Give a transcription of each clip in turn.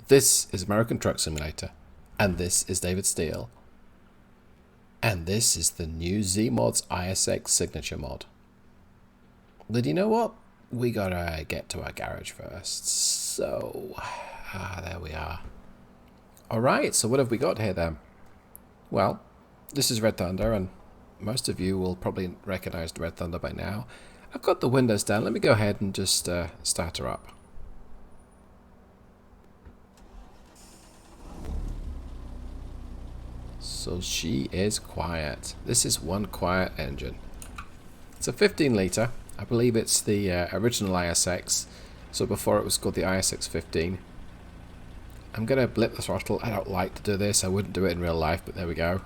This is American Truck Simulator, and this is David Steele, and this is the new Zeemods ISX Signature mod. But you know what? We gotta get to our garage first, so there we are. Alright, so what have we got here then? Well, this is Red Thunder, and most of you will probably recognize Red Thunder by now. I've got the windows down. Let me go ahead and just start her up. So she is quiet. This is one quiet engine. It's a 15 litre. I believe it's the original ISX. So before it was called the ISX 15. I'm going to blip the throttle. I don't like to do this. I wouldn't do it in real life, but there we go.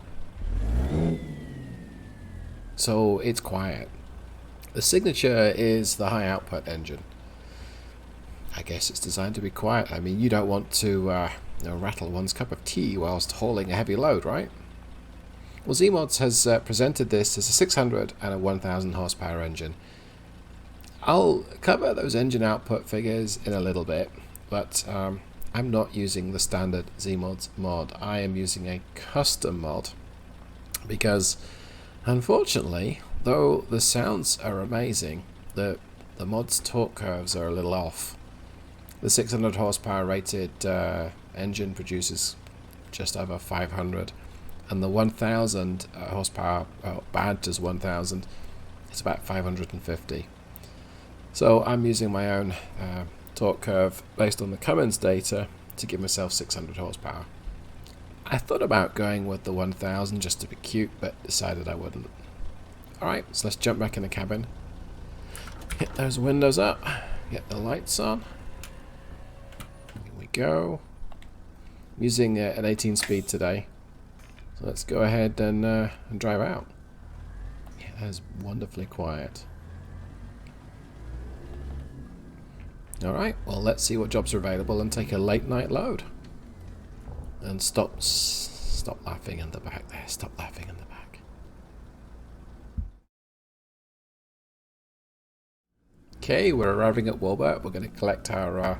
So it's quiet. The Signature is the high output engine. I guess it's designed to be quiet. I mean, you don't want to rattle one's cup of tea whilst hauling a heavy load, right? Well, Zeemods has presented this as a 600 and a 1000 horsepower engine. I'll cover those engine output figures in a little bit, but I'm not using the standard Zeemods mod. I am using a custom mod because, unfortunately, though the sounds are amazing, the mod's torque curves are a little off. The 600 horsepower rated engine produces just over 500, and the 1000 horsepower, bad as 1000, it's about 550. So I'm using my own torque curve based on the Cummins data to give myself 600 horsepower. I thought about going with the 1000 just to be cute, but decided I wouldn't. Alright, so let's jump back in the cabin. Hit those windows up, get the lights on. Here we go. I'm using an 18 speed today. So let's go ahead and drive out. Yeah, that is wonderfully quiet. Alright, well let's see what jobs are available and take a late night load. And stop laughing in the back there, stop laughing in the back. Okay, we're arriving at Wilbur. We're going to collect our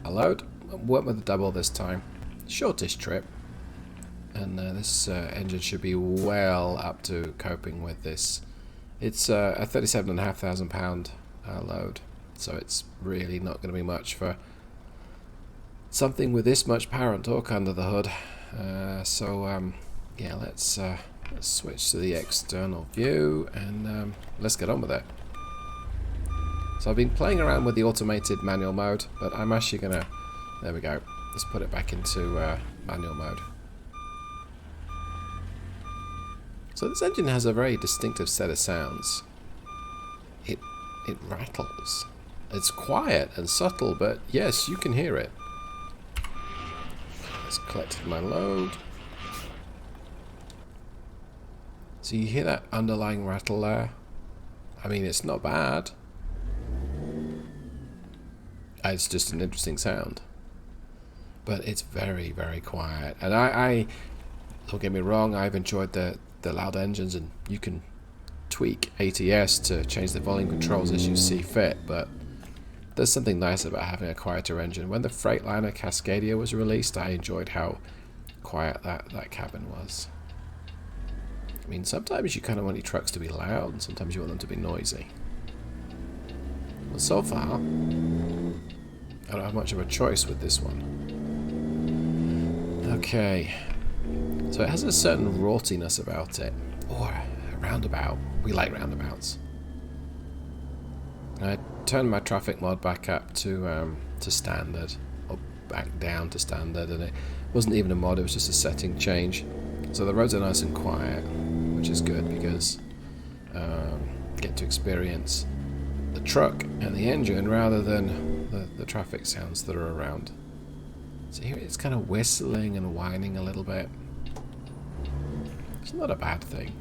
load. Work with the double this time. Shortish trip. And this engine should be well up to coping with this. It's a 37,500 pound load. So it's really not going to be much for something with this much power and torque under the hood. Yeah, let's switch to the external view and let's get on with it. So I've been playing around with the automated manual mode, but I'm actually going to, there we go, let's put it back into manual mode. So this engine has a very distinctive set of sounds. It rattles. It's quiet and subtle, but yes, you can hear it. Let's collect my load. So you hear that underlying rattle there? I mean, it's not bad. It's just an interesting sound. But it's very, very quiet. And I don't get me wrong, I've enjoyed the loud engines, and you can tweak ATS to change the volume controls as you see fit, but there's something nice about having a quieter engine. When the Freightliner Cascadia was released, I enjoyed how quiet that cabin was. I mean, sometimes you kind of want your trucks to be loud, and sometimes you want them to be noisy. Well, so far, I don't have much of a choice with this one. Okay, so it has a certain raughtiness about it, or a roundabout. We like roundabouts. I turned my traffic mod back up to standard, or back down to standard, and it wasn't even a mod, it was just a setting change. So the roads are nice and quiet, which is good because get to experience the truck and the engine rather than the traffic sounds that are around. So here it's kind of whistling and whining a little bit. It's not a bad thing.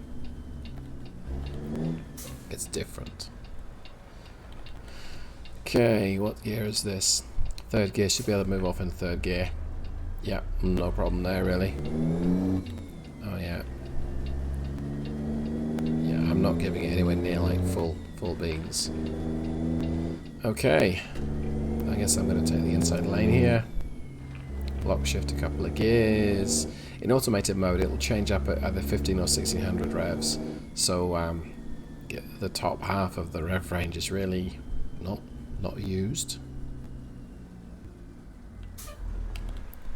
It's different. Okay, what gear is this? Third gear, should be able to move off in third gear. Yeah, no problem there really. Oh yeah. Yeah, I'm not giving it anywhere near like full beans. Okay. I guess I'm going to take the inside lane here. Block shift a couple of gears. In automated mode, it'll change up at either 15 or 1600 revs. So the top half of the rev range is really not used.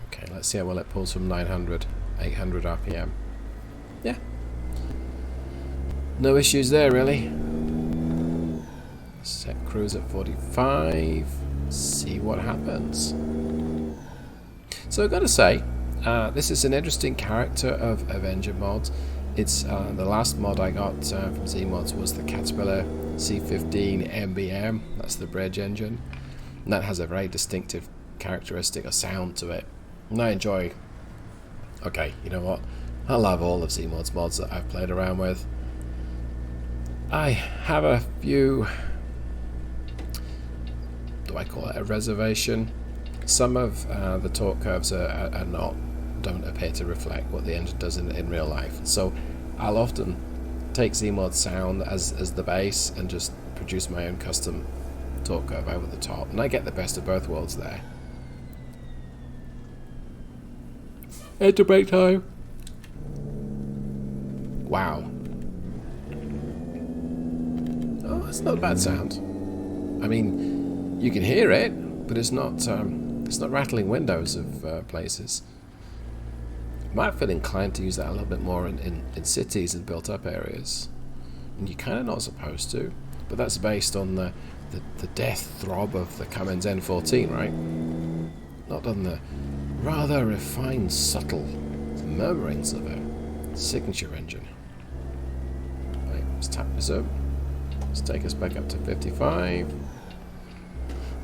Okay, let's see how well it pulls from 900, 800 RPM. Yeah. No issues there, really. Set cruise at 45. See what happens. So I've got to say, this is an interesting character of engine mods. It's the last mod I got from Zeemods was the Caterpillar C15 MBM. That's the bridge engine. And that has a very distinctive characteristic, a sound to it. And I enjoy... Okay, you know what? I love all of Zeemods mods that I've played around with. I have a few... Do I call it a reservation? Some of the torque curves don't appear to reflect what the engine does in real life. So I'll often take Zeemods sound as the base and just produce my own custom torque curve over the top. And I get the best of both worlds there. Enter brake time. Wow. Oh, that's not a bad sound. I mean, you can hear it, but it's not rattling windows of places. Might feel inclined to use that a little bit more in cities and built-up areas, and you're kind of not supposed to. But that's based on the death throb of the Cummins N14, right? Not on the rather refined, subtle murmurings of a signature engine. Right, let's tap resume. Let's take us back up to 55. I'm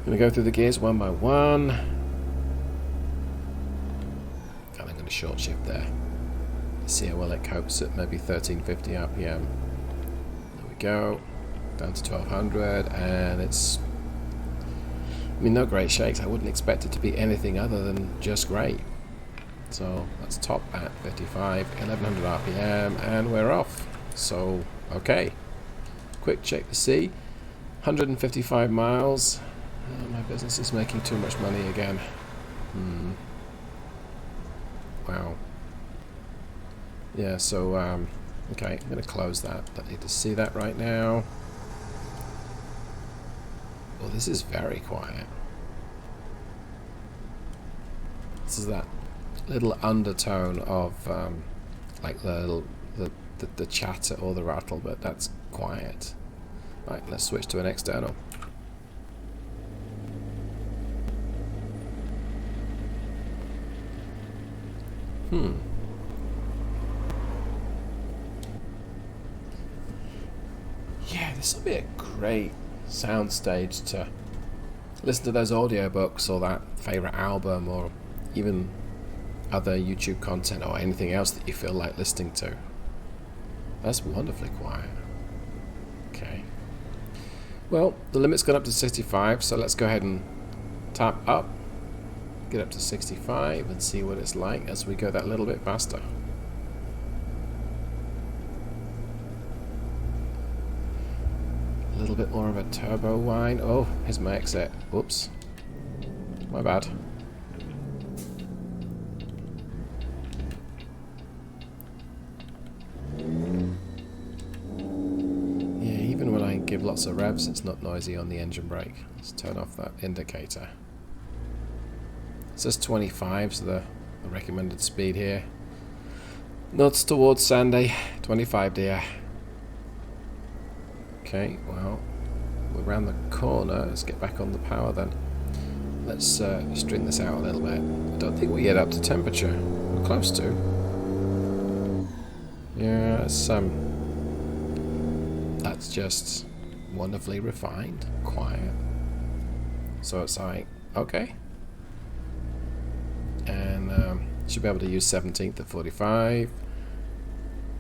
going to go through the gears one by one. And I'm going to short shift there. See how well it copes at maybe 1350 RPM. There we go. Down to 1200, and it's... I mean, no great shakes. I wouldn't expect it to be anything other than just great. So let's top at 55, 1100 RPM, and we're off. So, okay. Quick check to see. 155 miles. My business is making too much money again. Wow. Yeah, so, okay, I'm going to close that. Don't need to see that right now. Well, this is very quiet. This is that little undertone of like the chatter or the rattle, but that's quiet. Right, let's switch to an external. Yeah, this will be a great soundstage to listen to those audiobooks or that favorite album or even other YouTube content or anything else that you feel like listening to. That's wonderfully quiet. Okay. Well, the limit's gone up to 65, so let's go ahead and tap up, get up to 65 and see what it's like as we go that little bit faster. A little bit more of a turbo whine. Oh, here's my exit. Whoops. My bad. Yeah, even when I give lots of revs, it's not noisy on the engine brake. Let's turn off that indicator. It says 25, so the recommended speed here. Nods towards Sandy. 25, dear. Okay, well, we're around the corner. Let's get back on the power then. Let's string this out a little bit. I don't think we get up to temperature. We're close to. Yeah, that's just wonderfully refined, quiet. So it's like, okay. And should be able to use 17th at 45.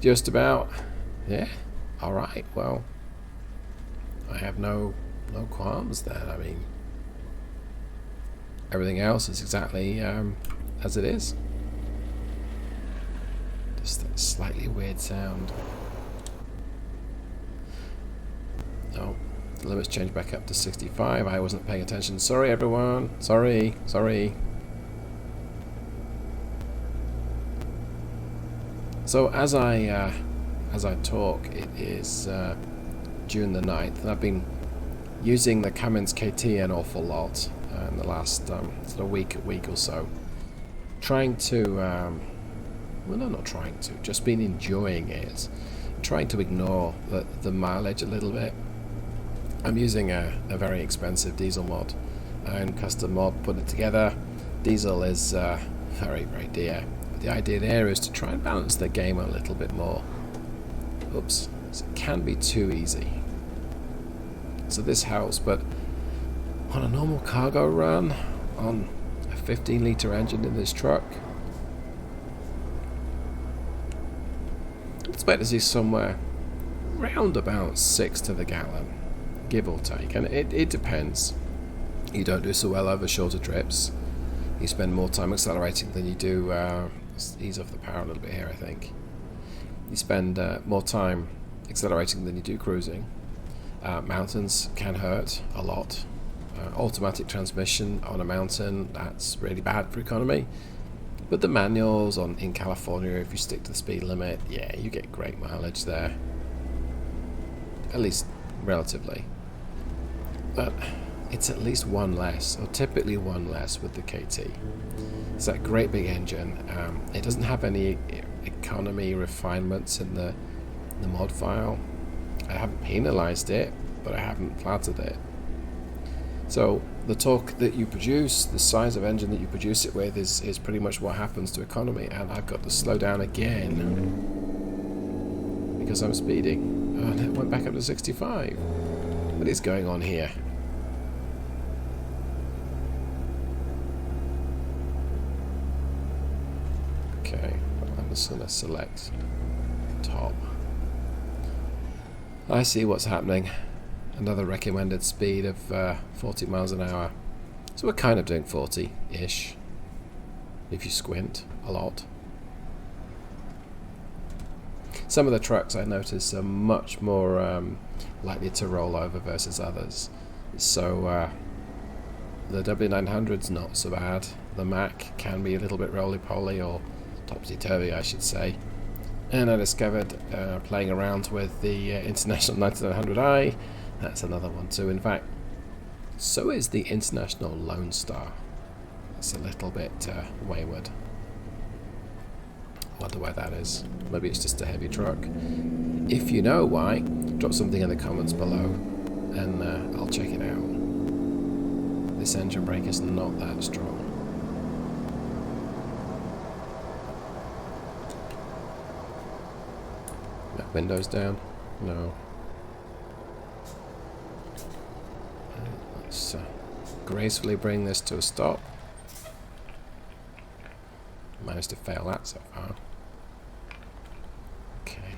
Just about. Yeah, alright, well. I have no qualms there. I mean, everything else is exactly as it is. Just that slightly weird sound. Oh, the limit's changed back up to 65. I wasn't paying attention. Sorry, everyone. Sorry. So as I talk, it is June the 9th, and I've been using the Cummins KT an awful lot in the last sort of week or so. Trying to, well, no, not trying to, just been enjoying it. Trying to ignore the mileage a little bit. I'm using a very expensive diesel mod, and custom mod, put it together. Diesel is very, very dear. But the idea there is to try and balance the game a little bit more. Oops, so it can be too easy. So this helps, but on a normal cargo run, on a 15-litre engine in this truck, I expect to see somewhere round about 6 to the gallon, give or take, and it depends. You don't do so well over shorter trips. You spend more time accelerating than you do, let's ease off the power a little bit here, I think. You spend more time accelerating than you do cruising. Mountains can hurt a lot. Automatic transmission on a mountain, that's really bad for economy. But the manuals in California, if you stick to the speed limit, yeah, you get great mileage there. At least relatively. But it's at least one less, or typically one less with the KT. It's that great big engine. It doesn't have any economy refinements in the mod file. I haven't penalized it, but I haven't flattered it. So the torque that you produce, the size of engine that you produce it with is pretty much what happens to economy, and I've got to slow down again because I'm speeding. Oh, and it went back up to 65. What is going on here? Okay, I'm just going to select top. I see what's happening. Another recommended speed of 40 miles an hour. So we're kind of doing 40-ish, if you squint a lot. Some of the trucks I notice are much more likely to roll over versus others. So the W900's not so bad. The Mac can be a little bit roly-poly, or topsy-turvy I should say. And I discovered playing around with the International 9900i. That's another one too. In fact, so is the International Lone Star. It's a little bit wayward. I wonder why that is. Maybe it's just a heavy truck. If you know why, drop something in the comments below and I'll check it out. This engine brake is not that strong. Windows down? No. Let's gracefully bring this to a stop. Managed to fail that so far. Okay.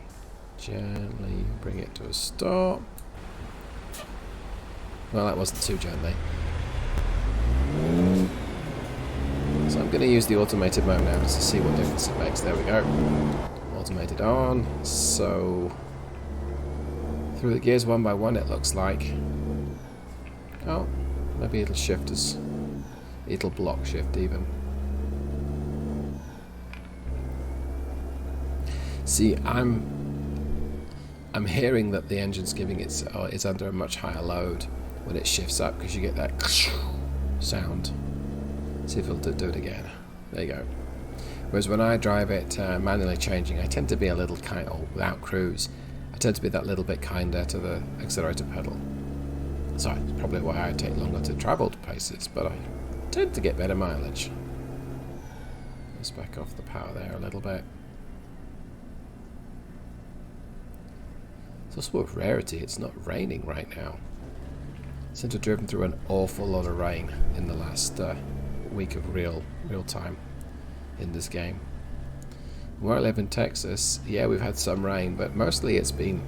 Gently bring it to a stop. Well, that wasn't too gently. So I'm going to use the automated mode now just to see what difference it makes. There we go. Automated on. So through the gears one by one, it looks like. Oh, maybe it'll shift us. It'll block shift even. See, I'm hearing that the engine's giving it's under a much higher load when it shifts up, because you get that sound. See if it'll do it again. There you go. Whereas when I drive it manually changing, I tend to be a little kind of, without cruise, I tend to be that little bit kinder to the accelerator pedal. So it's probably why I take longer to travel to places, but I tend to get better mileage. Let's back off the power there a little bit. It's also a rarity, it's not raining right now. I seem to have driven through an awful lot of rain in the last week of real time in this game. Where I live in Texas, yeah, we've had some rain, but mostly it's been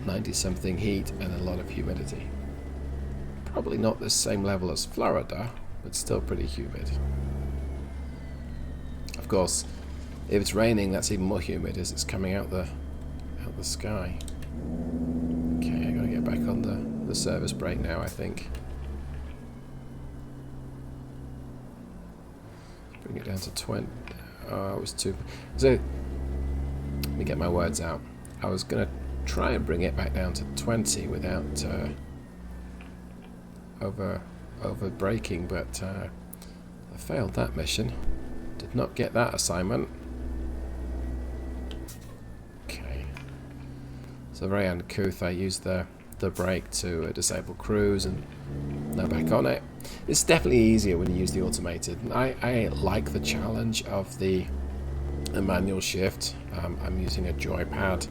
90-something heat and a lot of humidity. Probably not the same level as Florida, but still pretty humid. Of course, if it's raining, that's even more humid as it's coming out the sky. Okay, I gotta get back on the service brake now, I think. Bring it down to 20. Oh, it was too. So me get my words out. I was going to try and bring it back down to 20 without over braking, but I failed that mission. Did not get that assignment. Okay. So very uncouth. I used the brake to disable cruise, and now back on it. It's definitely easier when you use the automated. I like the challenge of the manual shift. I'm using a joypad.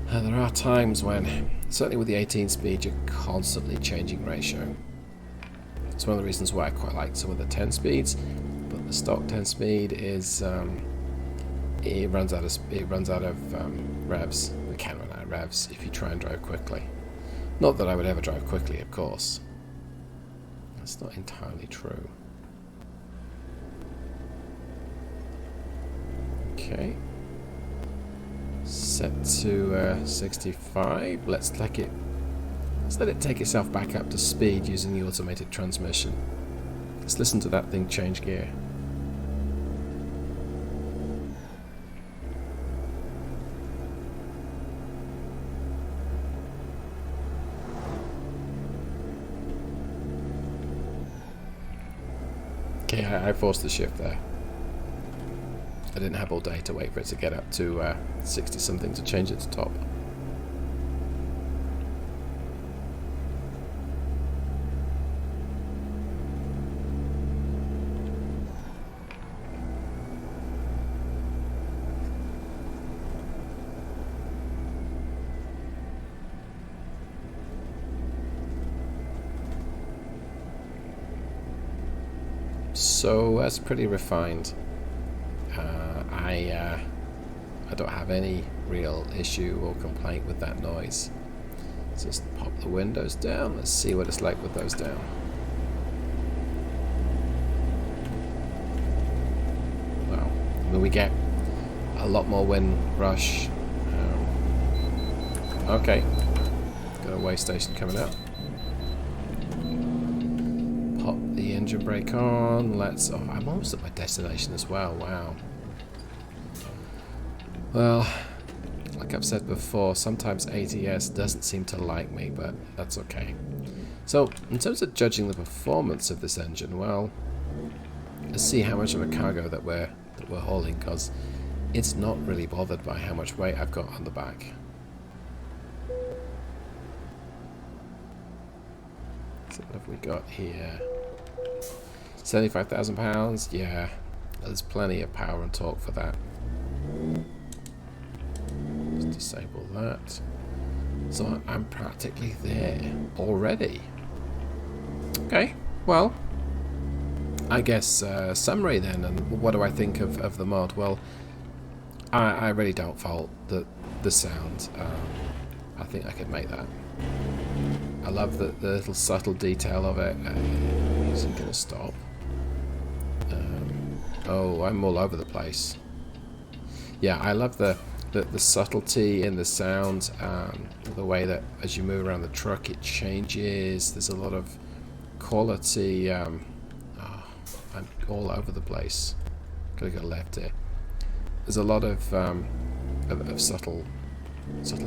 There are times when, certainly with the 18 speed, you're constantly changing ratio. It's one of the reasons why I quite like some of the 10 speeds, but the stock 10 speed is it runs out of revs. It can run out of revs if you try and drive quickly. Not that I would ever drive quickly, of course. That's not entirely true. Okay. Set to 65. Let's let it take itself back up to speed using the automated transmission. Let's listen to that thing change gear. Okay, I forced the shift there. I didn't have all day to wait for it to get up to 60 something to change it to top. So that's pretty refined. I don't have any real issue or complaint with that noise. Let's just pop the windows down. Let's see what it's like with those down. Wow. I mean, we get a lot more wind rush. Okay. Got a way station coming up. Pop the engine brake on. Let's... Oh, I'm almost at my destination as well. Wow. Well, like I've said before, sometimes ATS doesn't seem to like me, but that's okay. So, in terms of judging the performance of this engine, well, let's see how much of a cargo that we're hauling, because it's not really bothered by how much weight I've got on the back. So what have we got here? 75,000 pounds. Yeah, there's plenty of power and torque for that. Disable that. So I'm practically there already. Okay, well, I guess summary then, and what do I think of the mod? Well, I really don't fault the sound. I think I could make that. I love the little subtle detail of it. Isn't going to stop. Oh, I'm all over the place. Yeah, I love the subtlety in the sound, the way that as you move around the truck it changes. There's a lot of quality. I'm all over the place. Gotta go left here. There's a lot of subtle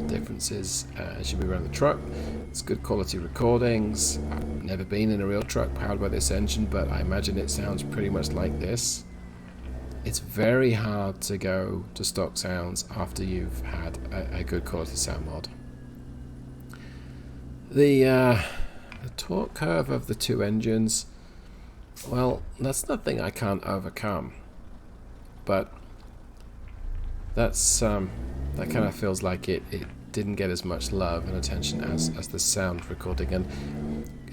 differences as you move around the truck. It's good quality recordings. I've never been in a real truck powered by this engine, but I imagine it sounds pretty much like this. It's very hard to go to stock sounds after you've had a good quality sound mod. The torque curve of the two engines, well, that's nothing I can't overcome. But that's that kind of feels like it didn't get as much love and attention as the sound recording. And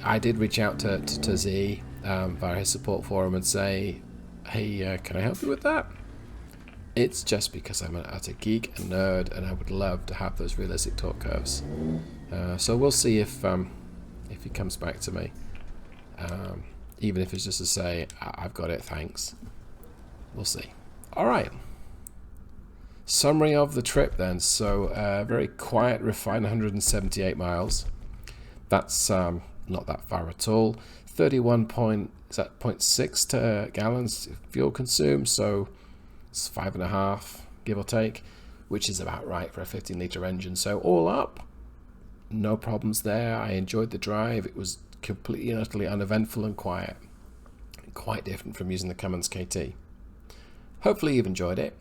I did reach out to Z via his support forum and say, hey, can I help you with that? It's just because I'm an utter geek and nerd, and I would love to have those realistic torque curves. So we'll see if he comes back to me. Even if it's just to say, I've got it, thanks. We'll see. All right. Summary of the trip then. So very quiet, refined 178 miles. That's not that far at all. 0.6 gallons fuel consumed, so it's 5.5, give or take. which is about right for a 15-litre engine. So all up, no problems there. I enjoyed the drive. It was completely and utterly uneventful and quiet. Quite different from using the Cummins KT. Hopefully you've enjoyed it.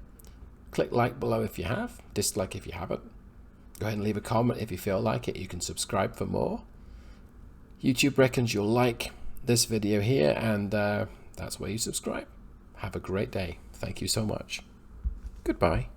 Click like below if you have, dislike if you haven't. Go ahead and leave a comment if you feel like it. You can subscribe for more. YouTube reckons you'll like this video here, and that's where you subscribe. Have a great day. Thank you so much. Goodbye.